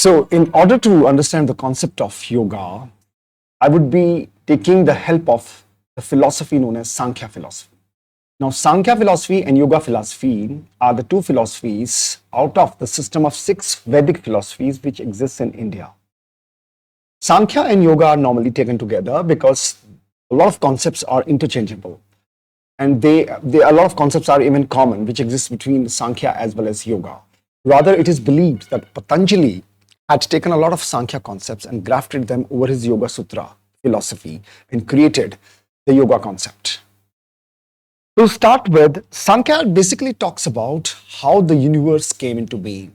So in order to understand the concept of yoga, I would be taking the help of the philosophy known as Sankhya philosophy. Now, Sankhya philosophy and yoga philosophy are the two philosophies out of the system of 6 Vedic philosophies which exists in India. Sankhya and yoga are normally taken together because a lot of concepts are interchangeable. And a lot of concepts are even common, which exists between Sankhya as well as yoga. Rather, it is believed that Patanjali had taken a lot of Sankhya concepts and grafted them over his Yoga Sutra philosophy and created the yoga concept. To start with, Sankhya basically talks about how the universe came into being.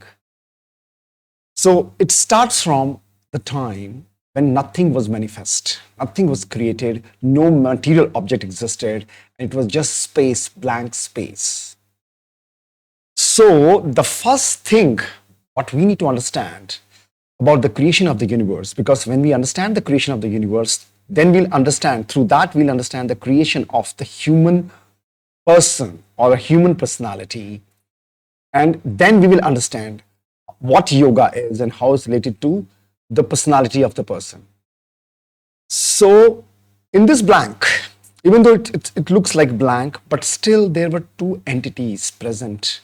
So it starts from the time when nothing was manifest, nothing was created, no material object existed, and it was just space, blank space. So the first thing what we need to understand about the creation of the universe, because when we understand the creation of the universe, then we'll understand the creation of the human person or a human personality, and then we will understand what yoga is and how it's related to the personality of the person. So in this blank, even though it looks like blank, but still there were two entities present.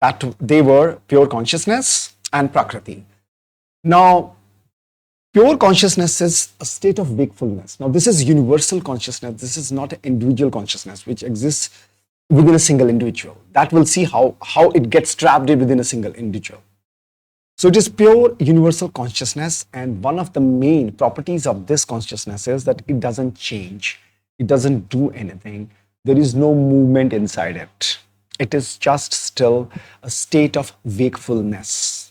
That they were pure consciousness and Prakriti. Now, pure consciousness is a state of wakefulness. Now, this is universal consciousness. This is not an individual consciousness which exists within a single individual. That will see how it gets trapped within a single individual. So it is pure universal consciousness, and one of the main properties of this consciousness is that it doesn't change. It doesn't do anything. There is no movement inside it. It is just still a state of wakefulness.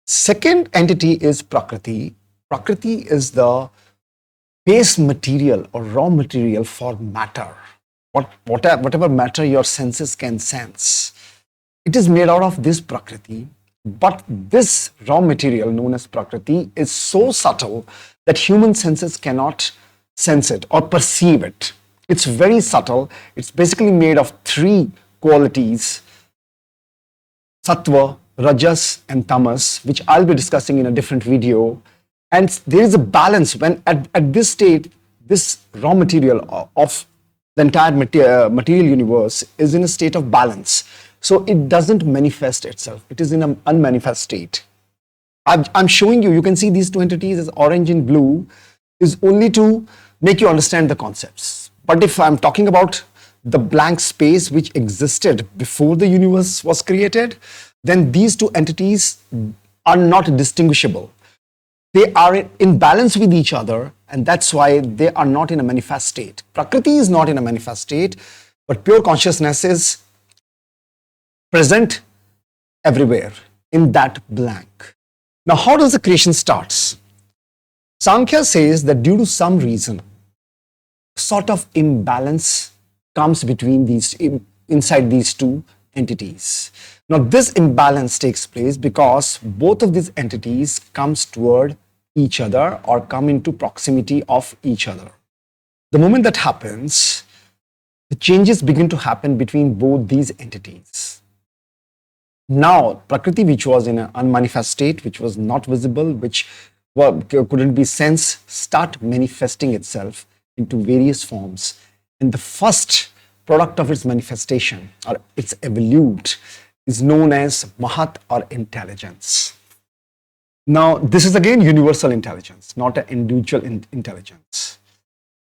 Second entity is Prakriti. Prakriti is the base material or raw material for matter. Whatever matter your senses can sense, it is made out of this Prakriti. But this raw material known as Prakriti is so subtle that human senses cannot sense it or perceive it. It's very subtle. It's basically made of 3 qualities: sattva, rajas, and tamas, which I'll be discussing in a different video. And there is a balance when at this state, this raw material of the entire material universe is in a state of balance. So it doesn't manifest itself. It is in an unmanifest state. I'm showing you can see these 2 entities as orange and blue is only to make you understand the concepts. But if I'm talking about the blank space which existed before the universe was created, then these 2 entities are not distinguishable. They are in balance with each other, and that's why they are not in a manifest state. Prakriti is not in a manifest state, but pure consciousness is present everywhere in that blank. Now, how does the creation starts? Sankhya says that due to some reason, sort of imbalance comes between inside these 2 entities. Now, this imbalance takes place because both of these entities comes toward each other or come into proximity of each other. The moment that happens, the changes begin to happen between both these entities. Now, Prakriti, which was in an unmanifest state, which was not visible, which couldn't be sensed, start manifesting itself into various forms. And the first product of its manifestation or its evolute is known as Mahat or intelligence. Now, this is again universal intelligence, not an individual intelligence.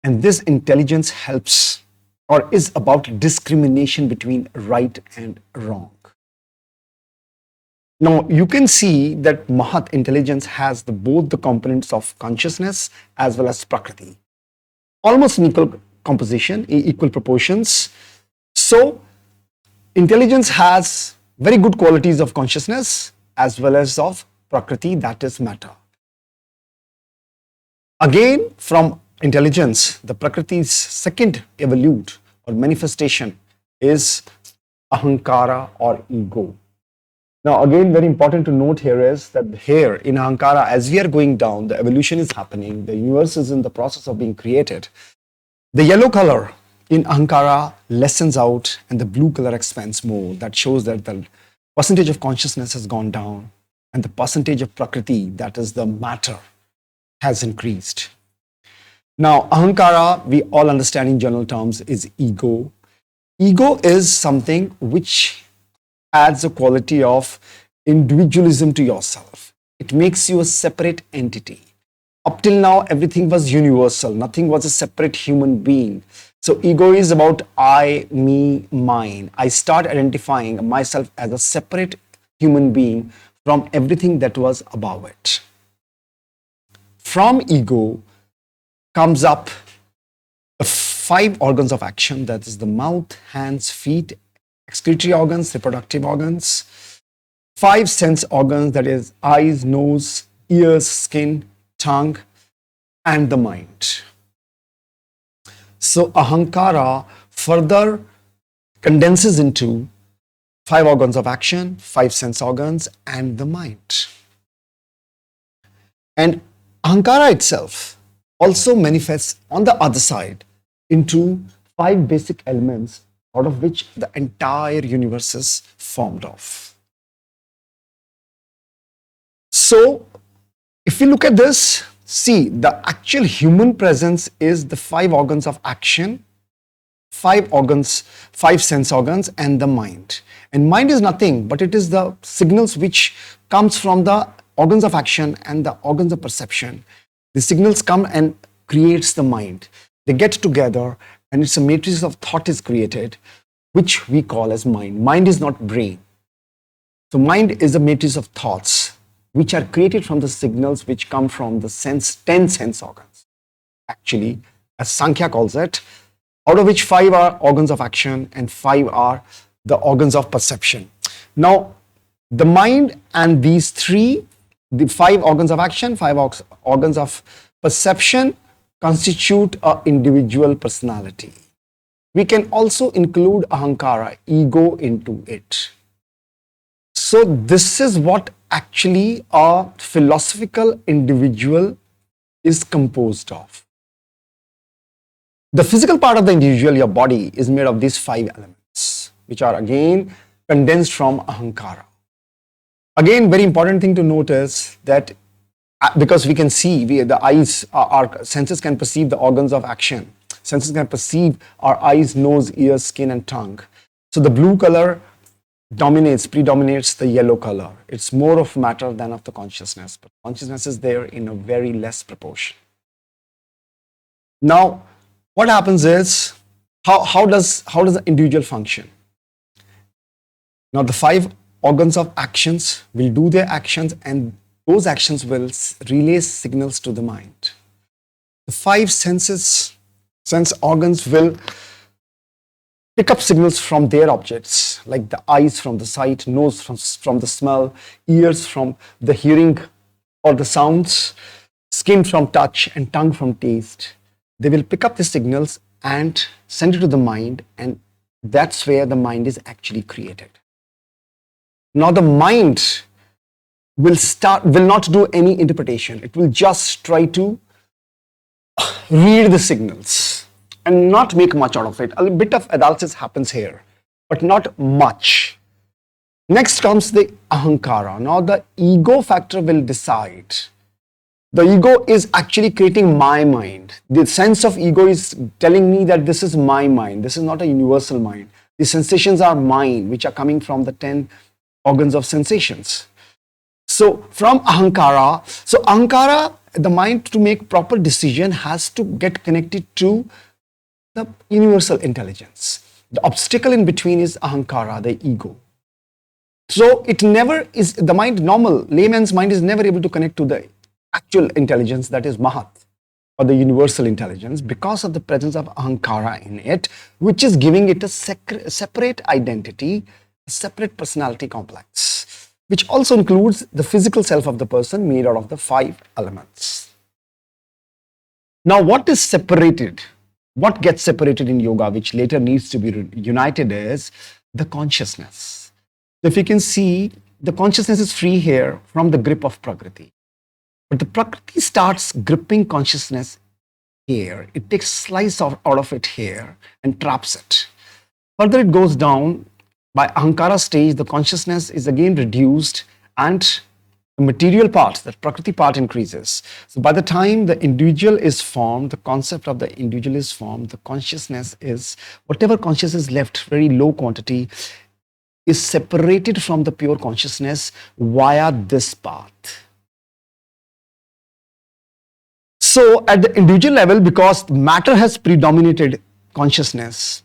And this intelligence helps or is about discrimination between right and wrong. Now, you can see that Mahat intelligence has both the components of consciousness as well as Prakriti. Almost in equal composition, equal proportions. So, intelligence has very good qualities of consciousness as well as of Prakriti, that is matter. Again, from intelligence, the Prakriti's second evolute or manifestation is Ahamkara or ego. Now, again, very important to note here is that here in Ahamkara, as we are going down, the evolution is happening, the universe is in the process of being created. The yellow color in Ahamkara lessens out and the blue color expands more. That shows that the percentage of consciousness has gone down, and the percentage of prakriti, that is the matter, has increased. Now, ahankara, we all understand in general terms, is ego. Ego is something which adds a quality of individualism to yourself. It makes you a separate entity. Up till now, everything was universal. Nothing was a separate human being. So ego is about I, me, mine. I start identifying myself as a separate human being from everything that was above it. From ego comes up the 5 organs of action, that is the mouth, hands, feet, excretory organs, reproductive organs, 5 sense organs, that is eyes, nose, ears, skin, tongue, and the mind. So ahankara further condenses into 5 organs of action, 5 sense organs, and the mind. And ahankara itself also manifests on the other side into 5 basic elements, out of which the entire universe is formed of. So, if we look at this, see, the actual human presence is the 5 organs of action, 5 organs, 5 sense organs, and the mind. And mind is nothing, but it is the signals which comes from the organs of action and the organs of perception. The signals come and creates the mind. They get together and it's a matrix of thought is created, which we call as mind. Mind is not brain. So mind is a matrix of thoughts which are created from the signals which come from the 10 sense organs. Actually, as Sankhya calls it, out of which 5 are organs of action and 5 are the organs of perception. Now, the mind and these 3, the 5 organs of action, 5 organs of perception, constitute an individual personality. We can also include ahankara, ego, into it. So this is what actually a philosophical individual is composed of. The physical part of the individual, your body, is made of these 5 elements, which are again condensed from ahankara. Again, very important thing to notice that because we can see, the eyes, our senses can perceive the organs of action. Senses can perceive our eyes, nose, ears, skin, and tongue. So the blue color predominates the yellow color. It's more of matter than of the consciousness, but consciousness is there in a very less proportion. Now, what happens is, how does the individual function? Now, the 5 organs of actions will do their actions, and those actions will relay signals to the mind. The 5 sense organs will pick up signals from their objects, like the eyes from the sight, nose from the smell, ears from the hearing or the sounds, skin from touch, and tongue from taste. They will pick up the signals and send it to the mind, and that's where the mind is actually created. Now the mind will not do any interpretation. It will just try to read the signals and not make much out of it. A bit of analysis happens here, but not much. Next comes the ahankara. Now the ego factor will decide. The ego is actually creating my mind. The sense of ego is telling me that this is my mind. This is not a universal mind. The sensations are mine, which are coming from the 10 organs of sensations. So from ahankara, the mind, to make proper decision, has to get connected to the universal intelligence. The obstacle in between is ahankara, the ego. So it never is, the mind, normal layman's mind is never able to connect to the actual intelligence, that is Mahat, or the universal intelligence, because of the presence of ahankara in it, which is giving it a separate identity, a separate personality complex, which also includes the physical self of the person made out of the 5 elements. Now, what is separated? What gets separated in yoga, which later needs to be united, is the consciousness. If you can see, the consciousness is free here from the grip of Prakriti. But the Prakriti starts gripping consciousness here. It takes slice out of it here and traps it. Further it goes down By Ahamkara stage, the consciousness is again reduced and the material part, the Prakriti part increases. So by the time the individual is formed, the concept of the individual is formed, the consciousness is, whatever consciousness is left, very low quantity, is separated from the pure consciousness via this path. So at the individual level, because matter has predominated consciousness,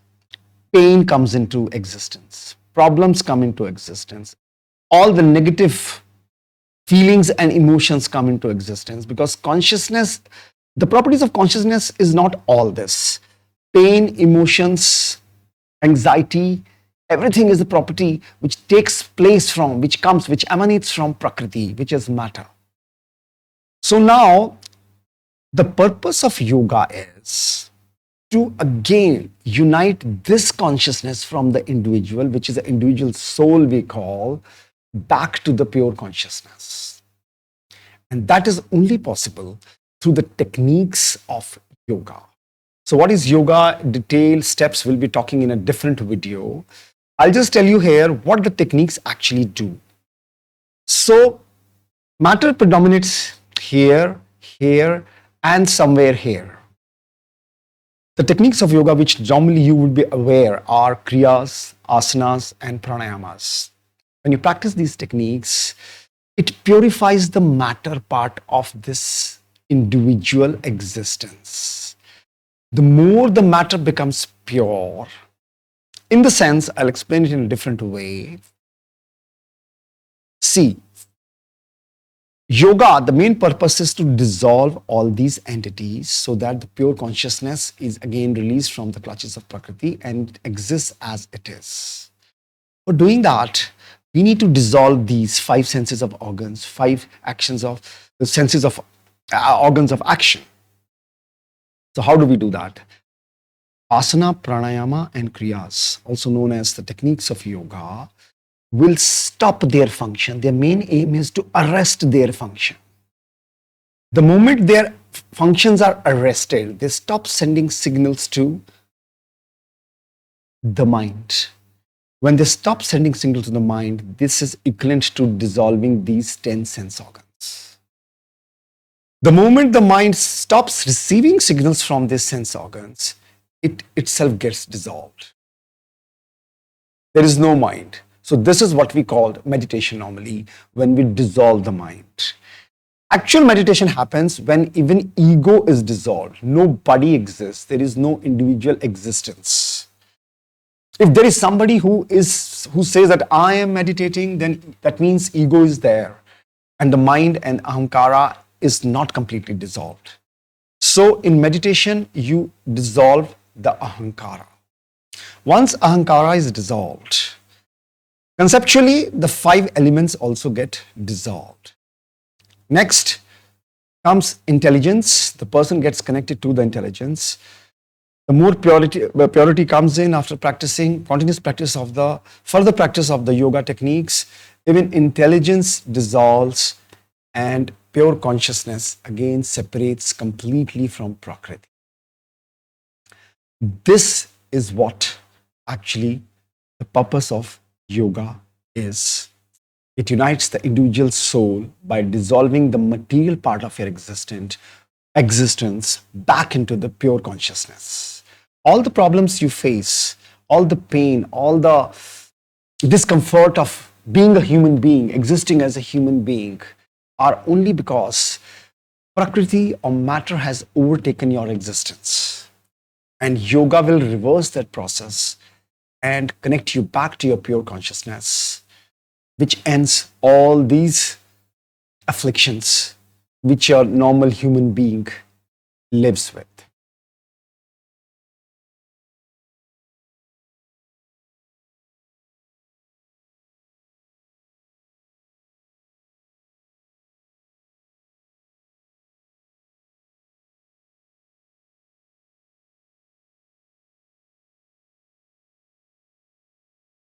pain comes into existence, problems come into existence, all the negative feelings and emotions come into existence because consciousness, the properties of consciousness is not all this. Pain, emotions, anxiety, everything is a property which takes place from, which emanates from Prakriti, which is matter. So now, the purpose of yoga is to again unite this consciousness from the individual, which is the individual soul we call, back to the pure consciousness. And that is only possible through the techniques of yoga. So what is yoga? Detailed steps we'll be talking in a different video. I'll just tell you here what the techniques actually do. So matter predominates here, here, and somewhere here. The techniques of yoga which normally you would be aware are kriyas, asanas, and pranayamas. When you practice these techniques, it purifies the matter part of this individual existence. The more the matter becomes pure, in the sense, I'll explain it in a different way. See, yoga, the main purpose is to dissolve all these entities so that the pure consciousness is again released from the clutches of Prakriti and exists as it is. For doing that, we need to dissolve these 5 senses of organs, 5 actions of the senses of organs of action. So how do we do that? Asana, pranayama, and kriyas, also known as the techniques of yoga, will stop their function. Their main aim is to arrest their function. The moment their functions are arrested, they stop sending signals to the mind. When they stop sending signals to the mind, this is equivalent to dissolving these 10 sense organs. The moment the mind stops receiving signals from these sense organs, it itself gets dissolved. There is no mind. So this is what we call meditation normally, when we dissolve the mind. Actual meditation happens when even ego is dissolved. No body exists. There is no individual existence. If there is somebody who says that I am meditating, then that means ego is there. And the mind and ahamkara is not completely dissolved. So in meditation, you dissolve the ahamkara. Once ahamkara is dissolved, conceptually, the 5 elements also get dissolved. Next comes intelligence. The person gets connected to the intelligence. The more purity comes in after practicing, continuous practice of the, further practice of the yoga techniques, even intelligence dissolves and pure consciousness again separates completely from Prakriti. This is what actually the purpose of yoga is. It unites the individual soul by dissolving the material part of your existence back into the pure consciousness. All the problems you face, all the pain, all the discomfort of being a human being, existing as a human being, are only because Prakriti or matter has overtaken your existence. And yoga will reverse that process and connect you back to your pure consciousness, which ends all these afflictions which your normal human being lives with.